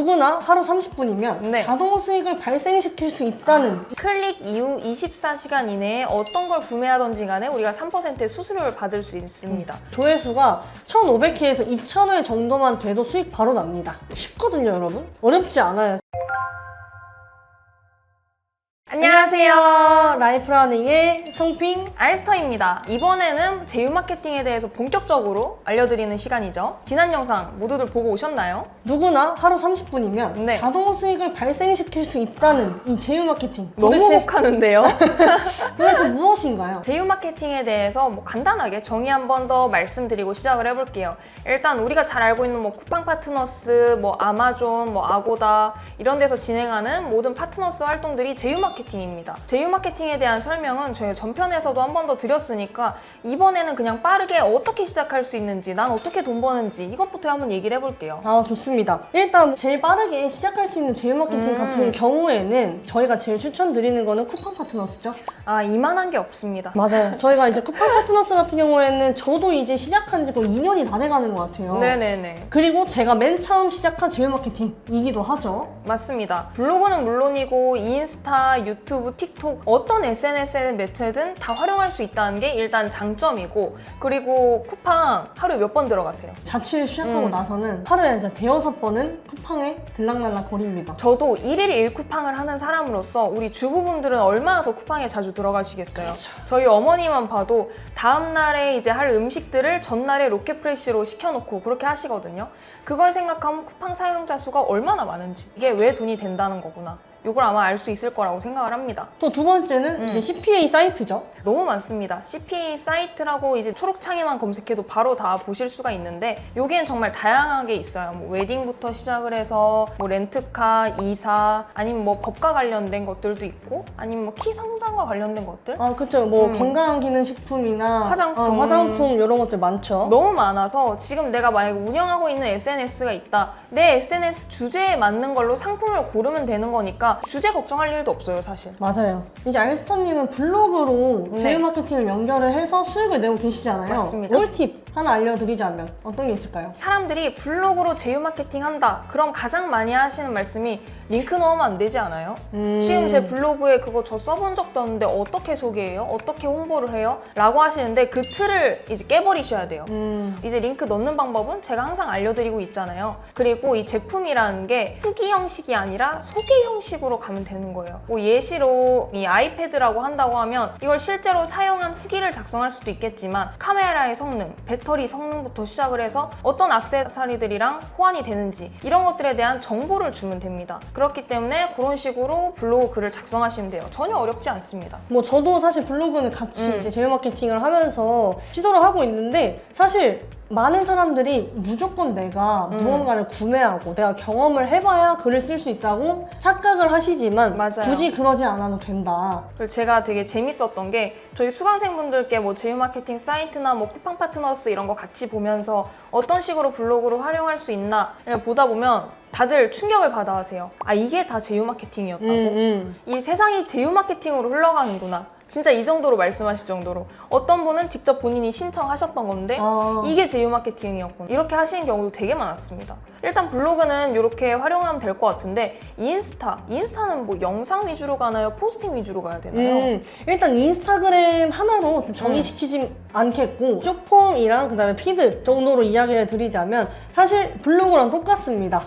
누구나 하루 30분이면 네. 자동 수익을 발생시킬 수 있다는 클릭 이후 24시간 이내에 어떤 걸 구매하던지 간에 우리가 3%의 수수료를 받을 수 있습니다. 조회수가 1,500회에서 2,000회 정도만 돼도 수익 바로 납니다. 쉽거든요, 여러분. 어렵지 않아요. 안녕하세요. 라이프러닝의 송핑. 알스터입니다. 이번에는 제휴 마케팅에 대해서 본격적으로 알려드리는 시간이죠. 지난 영상 모두들 보고 오셨나요? 누구나 하루 30분이면 네. 자동 수익을 발생시킬 수 있다는 이 제휴 마케팅. 너무 혹하는데요? 도대체 무엇인가요? 제휴 마케팅에 대해서 간단하게 정의 한 번 더 말씀드리고 시작을 해볼게요. 일단 우리가 잘 알고 있는 쿠팡 파트너스, 아마존, 아고다 이런 데서 진행하는 모든 파트너스 활동들이 제휴 마케팅입니다. 제휴 마케팅에 대한 설명은 저희 전편에서도 한 번 더 드렸으니까 이번에는 그냥 빠르게 어떻게 시작할 수 있는지, 난 어떻게 돈 버는지 이것부터 한번 얘기를 해볼게요. 아, 좋습니다. 일단 제일 빠르게 시작할 수 있는 제휴 마케팅 같은 경우에는 저희가 제일 추천드리는 거는 쿠팡 파트너스죠. 아, 이만한 게 없습니다. 맞아요. 저희가 이제 쿠팡 파트너스 같은 경우에는 저도 이제 시작한 지 거의 2년이 다 돼가는 것 같아요. 네네네. 그리고 제가 맨 처음 시작한 제휴 마케팅이기도 하죠. 맞습니다. 블로그는 물론이고 인스타, 유튜브, 틱톡 어떤 SNS 매체든 다 활용할 수 있다는 게 일단 장점이고, 그리고 쿠팡 하루에 몇 번 들어가세요? 자취를 시작하고 나서는 하루에 이제 5-6번은 쿠팡에 들락날락 거립니다. 저도 1일 1쿠팡을 하는 사람으로서 우리 주부분들은 얼마나 더 쿠팡에 자주 들어가시겠어요? 그렇죠. 저희 어머니만 봐도 다음날에 이제 할 음식들을 전날에 로켓프레시로 시켜놓고 그렇게 하시거든요. 그걸 생각하면 쿠팡 사용자 수가 얼마나 많은지, 이게 왜 돈이 된다는 거구나, 이걸 아마 알 수 있을 거라고 생각을 합니다. 또 두 번째는 이제 CPA 사이트죠. 너무 많습니다. CPA 사이트라고 이제 초록창에만 검색해도 바로 다 보실 수가 있는데, 여기엔 정말 다양하게 있어요. 웨딩부터 시작을 해서 렌트카, 이사, 아니면 법과 관련된 것들도 있고, 아니면 키 성장과 관련된 것들. 아, 그쵸. 건강기능식품이나 화장품. 화장품 이런 것들 많죠. 너무 많아서 지금 내가 만약에 운영하고 있는 SNS가 있다. 내 SNS 주제에 맞는 걸로 상품을 고르면 되는 거니까 주제 걱정할 일도 없어요, 사실. 맞아요. 이제 알스터님은 블로그로 네. 제휴 마케팅을 연결을 해서 수익을 내고 계시잖아요. 맞습니다. 꿀팁 하나 알려드리자면 어떤 게 있을까요? 사람들이 블로그로 제휴 마케팅 한다. 그럼 가장 많이 하시는 말씀이 링크 넣으면 안 되지 않아요? 지금 제 블로그에 그거 저 써본 적도 없는데 어떻게 소개해요? 어떻게 홍보를 해요? 라고 하시는데 그 틀을 이제 깨버리셔야 돼요. 이제 링크 넣는 방법은 제가 항상 알려드리고 있잖아요. 그리고 이 제품이라는 게 후기 형식이 아니라 소개 형식으로 가면 되는 거예요. 예시로 이 아이패드라고 한다고 하면 이걸 실제로 사용한 후기를 작성할 수도 있겠지만 카메라의 성능, 배터리 성능부터 시작을 해서 어떤 액세서리들이랑 호환이 되는지 이런 것들에 대한 정보를 주면 됩니다. 그렇기 때문에 그런 식으로 블로그 글을 작성하시면 돼요. 전혀 어렵지 않습니다. 저도 사실 블로그는 같이 이제 제휴 마케팅을 하면서 시도를 하고 있는데, 사실 많은 사람들이 무조건 내가 무언가를 구매하고 내가 경험을 해봐야 글을 쓸 수 있다고 착각을 하시지만 맞아요. 굳이 그러지 않아도 된다. 그리고 제가 되게 재밌었던 게 저희 수강생분들께 제휴 마케팅 사이트나 쿠팡 파트너스 이런 거 같이 보면서 어떤 식으로 블로그를 활용할 수 있나 보다 보면 다들 충격을 받아 하세요. 아, 이게 다 제휴 마케팅이었다고? 이 세상이 제휴 마케팅으로 흘러가는구나. 진짜 이 정도로 말씀하실 정도로. 어떤 분은 직접 본인이 신청하셨던 건데 이게 제휴 마케팅이었군, 이렇게 하시는 경우도 되게 많았습니다. 일단 블로그는 이렇게 활용하면 될 것 같은데, 인스타는 영상 위주로 가나요? 포스팅 위주로 가야 되나요? 일단 인스타그램 하나로 좀 정의시키지 않겠고, 숏폼이랑 그다음에 피드 정도로 이야기를 드리자면 사실 블로그랑 똑같습니다.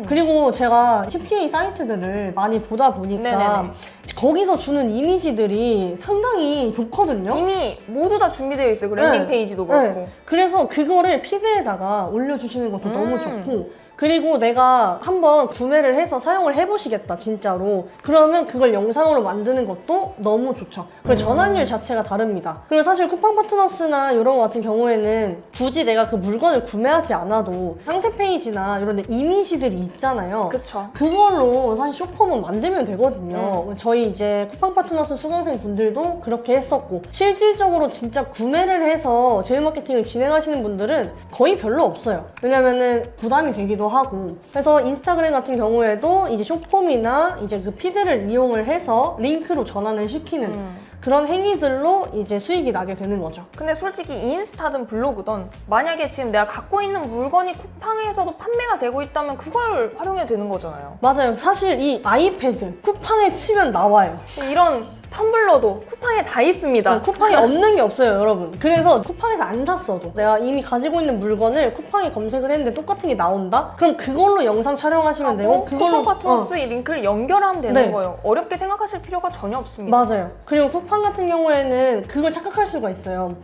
그리고 제가 CPA 사이트들을 많이 보다 보니까 네네네. 거기서 주는 이미지들이 상당히 좋거든요. 이미 모두 다 준비되어 있어요. 그 랜딩 페이지도 그렇고. 그래서 그거를 피드에다가 올려주시는 것도 너무 좋고, 그리고 내가 한번 구매를 해서 사용을 해보시겠다, 진짜로. 그러면 그걸 영상으로 만드는 것도 너무 좋죠. 그리고 전환율 자체가 다릅니다. 그리고 사실 쿠팡 파트너스나 이런 거 같은 경우에는 굳이 내가 그 물건을 구매하지 않아도 상세 페이지나 이런 데 이미지들이 있잖아요. 그쵸. 그걸로 사실 숏폼은 만들면 되거든요. 저희 이제 쿠팡 파트너스 수강생 분들도 그렇게 했었고, 실질적으로 진짜 구매를 해서 제휴 마케팅을 진행하시는 분들은 거의 별로 없어요. 왜냐면은 부담이 되기도 하고. 그래서 인스타그램 같은 경우에도 이제 숏폼이나 이제 그 피드를 이용을 해서 링크로 전환을 시키는 그런 행위들로 이제 수익이 나게 되는 거죠. 근데 솔직히 인스타든 블로그든 만약에 지금 내가 갖고 있는 물건이 쿠팡에서도 판매가 되고 있다면 그걸 활용해도 되는 거잖아요. 맞아요. 사실 이 아이패드 쿠팡에 치면 나와요. 이런 텀블러도 쿠팡에 다 있습니다. 쿠팡에 없는 게 없어요, 여러분. 그래서 쿠팡에서 안 샀어도 내가 이미 가지고 있는 물건을 쿠팡에 검색을 했는데 똑같은 게 나온다? 그럼 그걸로 영상 촬영하시면 돼요. 쿠팡 파트너스 이 링크를 연결하면 되는 네. 거예요. 어렵게 생각하실 필요가 전혀 없습니다. 맞아요. 그리고 쿠팡 같은 경우에는 그걸 착각할 수가 있어요.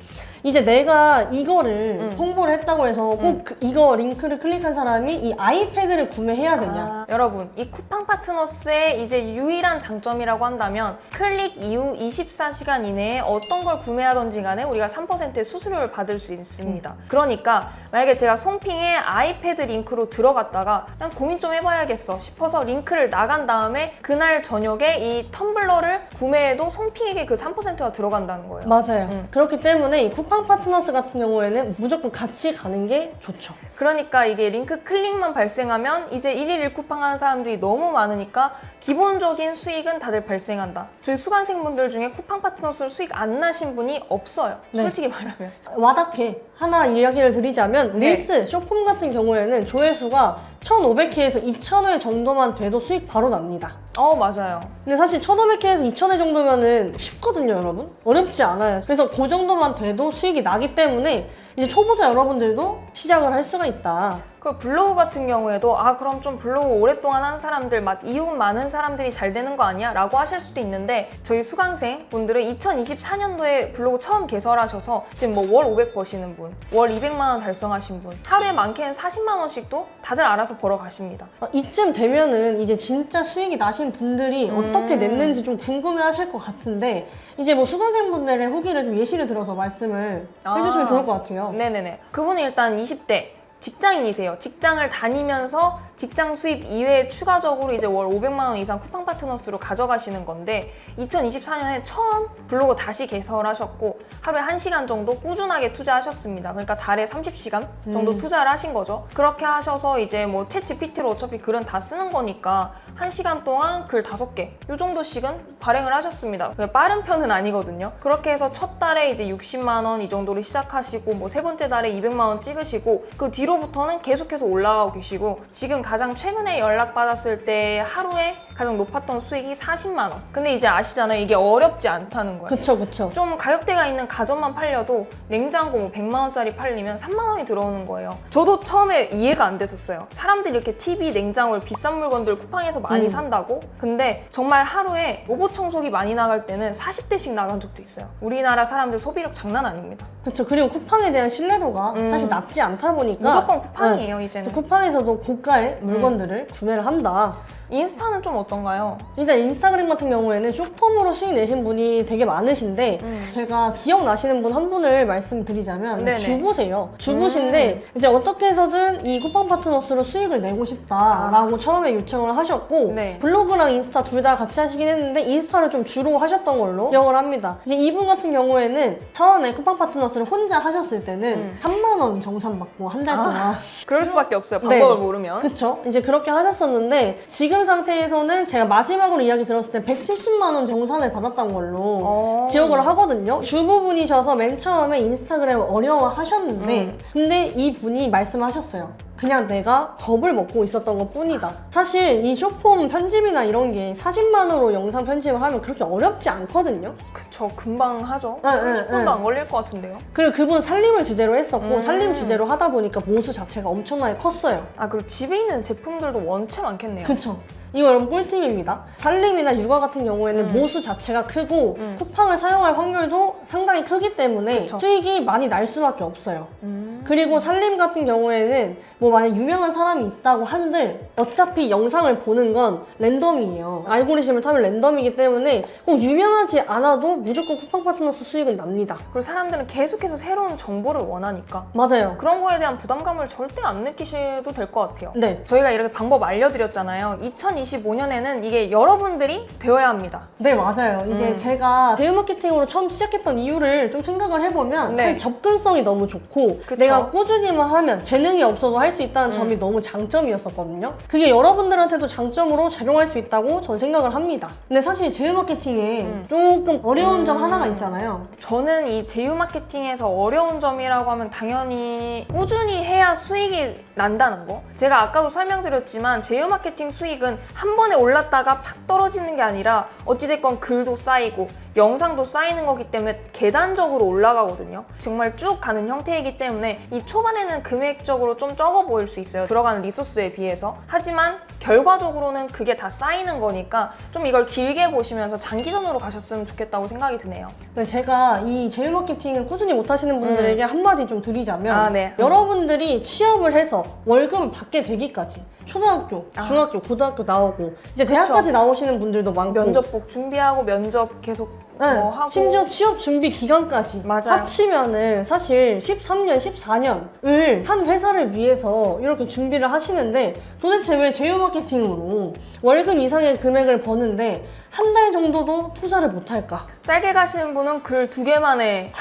이제 내가 이거를 홍보를 했다고 해서 꼭 이거 링크를 클릭한 사람이 이 아이패드를 구매해야 되냐. 여러분, 이 쿠팡 파트너스의 이제 유일한 장점이라고 한다면 클릭 이후 24시간 이내에 어떤 걸 구매하던지 간에 우리가 3%의 수수료를 받을 수 있습니다. 그러니까 만약에 제가 송핑에 아이패드 링크로 들어갔다가 그냥 고민 좀 해봐야겠어 싶어서 링크를 나간 다음에 그날 저녁에 이 텀블러를 구매해도 송핑에게 그 3%가 들어간다는 거예요. 맞아요. 그렇기 때문에 이 쿠팡 파트너스 같은 경우에는 무조건 같이 가는 게 좋죠. 그러니까 이게 링크 클릭만 발생하면 이제 일일 1쿠팡 하는 사람들이 너무 많으니까 기본적인 수익은 다들 발생한다. 저희 수강생분들 중에 쿠팡 파트너스로 수익 안 나신 분이 없어요. 네. 솔직히 말하면. 와닿게 하나 이야기를 드리자면 네. 릴스, 쇼폼 같은 경우에는 조회수가 1,500회에서 2,000회 정도만 돼도 수익 바로 납니다. 맞아요. 근데 사실 1,500회에서 2,000회 정도면은 쉽거든요, 여러분. 어렵지 않아요. 그래서 그 정도만 돼도 수익이 나기 때문에 이제 초보자 여러분들도 시작을 할 수가 있다. 그 블로그 같은 경우에도 그럼 좀 블로그 오랫동안 한 사람들 막 이웃 많은 사람들이 잘 되는 거 아니야? 라고 하실 수도 있는데 저희 수강생 분들은 2024년도에 블로그 처음 개설하셔서 지금 뭐 월 500 버시는 분, 월 200만 원 달성하신 분, 하루에 많게는 40만 원씩도 다들 알아서 벌어 가십니다. 이쯤 되면은 이제 진짜 수익이 나신 분들이 어떻게 냈는지 좀 궁금해 하실 것 같은데 이제 뭐 수강생분들의 후기를 좀 예시를 들어서 말씀을 해주시면 좋을 것 같아요. 네네네. 그분은 일단 20대 직장인이세요. 직장을 다니면서 직장 수입 이외에 추가적으로 이제 월 500만 원 이상 쿠팡 파트너스로 가져가시는 건데 2024년에 처음 블로그 다시 개설하셨고 하루에 1시간 정도 꾸준하게 투자하셨습니다. 그러니까 달에 30시간 정도 투자를 하신 거죠. 그렇게 하셔서 이제 뭐 챗GPT로 어차피 글은 다 쓰는 거니까 1시간 동안 글 5개 이 정도씩은 발행을 하셨습니다. 빠른 편은 아니거든요. 그렇게 해서 첫 달에 이제 60만 원 이 정도로 시작하시고 뭐 세 번째 달에 200만 원 찍으시고 그 뒤로부터는 계속해서 올라가고 계시고 지금 가장 최근에 연락받았을 때 하루에 가장 높았던 수익이 40만 원. 근데 이제 아시잖아요. 이게 어렵지 않다는 거예요. 그쵸. 좀 가격대가 있는 가전만 팔려도 냉장고 뭐 100만 원짜리 팔리면 3만 원이 들어오는 거예요. 저도 처음에 이해가 안 됐었어요. 사람들이 이렇게 TV, 냉장고를 비싼 물건들 쿠팡에서 많이 산다고? 근데 정말 하루에 로봇 청소기 많이 나갈 때는 40대씩 나간 적도 있어요. 우리나라 사람들 소비력 장난 아닙니다. 그쵸. 그리고 쿠팡에 대한 신뢰도가 사실 낮지 않다 보니까 무조건 쿠팡이에요, 이제는. 쿠팡에서도 고가의 물건들을 구매를 한다. 인스타는 좀 어떤가요? 일단 인스타그램 같은 경우에는 쇼폼으로 수익 내신 분이 되게 많으신데 제가 기억나시는 분 한 분을 말씀드리자면 네네. 주부세요. 주부신데 이제 어떻게 해서든 이 쿠팡 파트너스로 수익을 내고 싶다라고 처음에 요청을 하셨고 네. 블로그랑 인스타 둘 다 같이 하시긴 했는데 인스타를 좀 주로 하셨던 걸로 기억을 합니다. 이제 이분 같은 경우에는 처음에 쿠팡 파트너스를 혼자 하셨을 때는 3만 원 정산 받고 한 달 동안 그럴 수밖에 없어요. 방법을 모르면. 그쵸. 이제 그렇게 하셨었는데 지금 상태에서는 제가 마지막으로 이야기 들었을 때 170만 원 정산을 받았던 걸로 기억을 하거든요. 주부분이셔서 맨 처음에 인스타그램을 어려워하셨는데 근데 이 분이 말씀하셨어요. 그냥 내가 겁을 먹고 있었던 것 뿐이다. 사실 이 쇼폼 편집이나 이런 게 사진만으로 영상 편집을 하면 그렇게 어렵지 않거든요. 그쵸, 금방 하죠. 네, 30분도 네. 안 걸릴 것 같은데요. 그리고 그분 살림을 주제로 했었고 살림 주제로 하다 보니까 모수 자체가 엄청나게 컸어요. 그리고 집에 있는 제품들도 원체 많겠네요. 그쵸. 이거 여러분 꿀팁입니다. 살림이나 육아 같은 경우에는 모수 자체가 크고 쿠팡을 사용할 확률도 상당히 크기 때문에 그쵸. 수익이 많이 날 수밖에 없어요. 그리고 살림 같은 경우에는 뭐 만약 유명한 사람이 있다고 한들 어차피 영상을 보는 건 랜덤이에요. 알고리즘을 타면 랜덤이기 때문에 꼭 유명하지 않아도 무조건 쿠팡 파트너스 수익은 납니다. 그리고 사람들은 계속해서 새로운 정보를 원하니까 맞아요. 그런 거에 대한 부담감을 절대 안 느끼셔도 될 것 같아요. 네. 저희가 이렇게 방법 알려드렸잖아요. 2025년에는 이게 여러분들이 되어야 합니다. 네, 맞아요. 이제 제가 제휴 마케팅으로 처음 시작했던 이유를 좀 생각을 해보면 네. 사실 접근성이 너무 좋고 그쵸. 내가 내가 꾸준히만 하면 재능이 없어도 할 수 있다는 점이 너무 장점이었었거든요. 그게 여러분들한테도 장점으로 작용할 수 있다고 전 생각을 합니다. 근데 사실 제휴 마케팅에 조금 어려운 점 하나가 있잖아요. 저는 이 제휴 마케팅에서 어려운 점이라고 하면 당연히 꾸준히 해야 수익이 난다는 거. 제가 아까도 설명드렸지만 제휴 마케팅 수익은 한 번에 올랐다가 팍 떨어지는 게 아니라 어찌됐건 글도 쌓이고 영상도 쌓이는 거기 때문에 계단적으로 올라가거든요. 정말 쭉 가는 형태이기 때문에 이 초반에는 금액적으로 좀 적어 보일 수 있어요. 들어가는 리소스에 비해서. 하지만 결과적으로는 그게 다 쌓이는 거니까 좀 이걸 길게 보시면서 장기전으로 가셨으면 좋겠다고 생각이 드네요. 근데 제가 이 제휴 마케팅을 꾸준히 못 하시는 분들에게 한마디 좀 드리자면 네. 여러분들이 취업을 해서 월급을 받게 되기까지 초등학교, 중학교, 고등학교 나오고 이제 대학까지 나오시는 분들도 많고 면접복 준비하고 면접 계속 네, 하고 심지어 취업 준비 기간까지 맞아요. 합치면은 사실 13년, 14년을 한 회사를 위해서 이렇게 준비를 하시는데 도대체 왜 제휴 마케팅으로 월급 이상의 금액을 버는데 한 달 정도도 투자를 못 할까? 짧게 가시는 분은 글 2개만에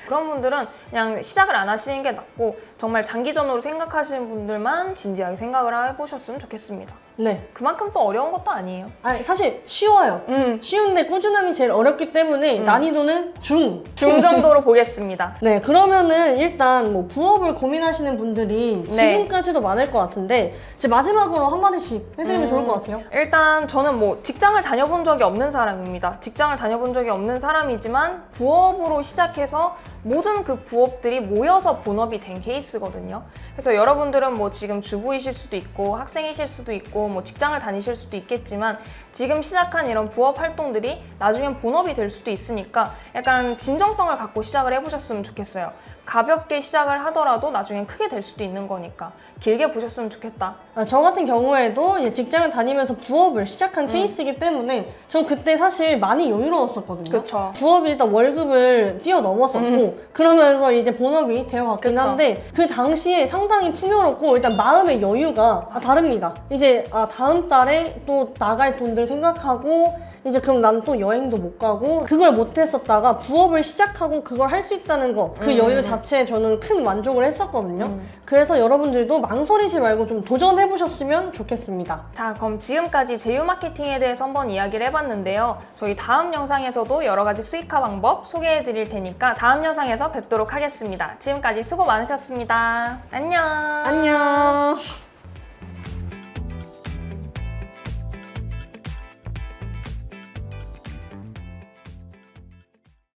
그런 분들은 그냥 시작을 안 하시는 게 낫고 정말 장기전으로 생각하시는 분들만 진지하게 생각을 해보셨으면 좋겠습니다. 네. 그만큼 또 어려운 것도 아니에요. 아니, 사실 쉬워요. 쉬운데 꾸준함이 제일 어렵기 때문에 난이도는 중 정도로 보겠습니다. 네, 그러면은 일단 뭐 부업을 고민하시는 분들이 지금까지도 많을 것 같은데 이제 마지막으로 한마디씩 해드리면 좋을 것 같아요. 일단 저는 뭐 직장을 다녀본 적이 없는 사람입니다. 직장을 다녀본 적이 없는 사람이지만 부업으로 시작해서 모든 그 부업들이 모여서 본업이 된 케이스거든요. 그래서 여러분들은 뭐 지금 주부이실 수도 있고 학생이실 수도 있고 뭐 직장을 다니실 수도 있겠지만 지금 시작한 이런 부업 활동들이 나중엔 본업이 될 수도 있으니까 약간 진정성을 갖고 시작을 해보셨으면 좋겠어요. 가볍게 시작을 하더라도 나중엔 크게 될 수도 있는 거니까 길게 보셨으면 좋겠다. 저 같은 경우에도 이제 직장을 다니면서 부업을 시작한 케이스이기 때문에 전 그때 사실 많이 여유로웠었거든요. 그쵸. 부업이 일단 월급을 뛰어넘었었고 그러면서 이제 본업이 되어갔긴 그쵸. 한데 그 당시에 상당히 풍요롭고 일단 마음의 여유가 다릅니다. 이제 다음 달에 또 나갈 돈들 생각하고 이제 그럼 난 또 여행도 못 가고 그걸 못 했었다가 부업을 시작하고 그걸 할 수 있다는 거 그 여유 자체에 저는 큰 만족을 했었거든요. 그래서 여러분들도 망설이지 말고 좀 도전해보셨으면 좋겠습니다. 자, 그럼 지금까지 제휴 마케팅에 대해서 한번 이야기를 해봤는데요. 저희 다음 영상에서도 여러 가지 수익화 방법 소개해 드릴 테니까 다음 영상에서 뵙도록 하겠습니다. 지금까지 수고 많으셨습니다. 안녕.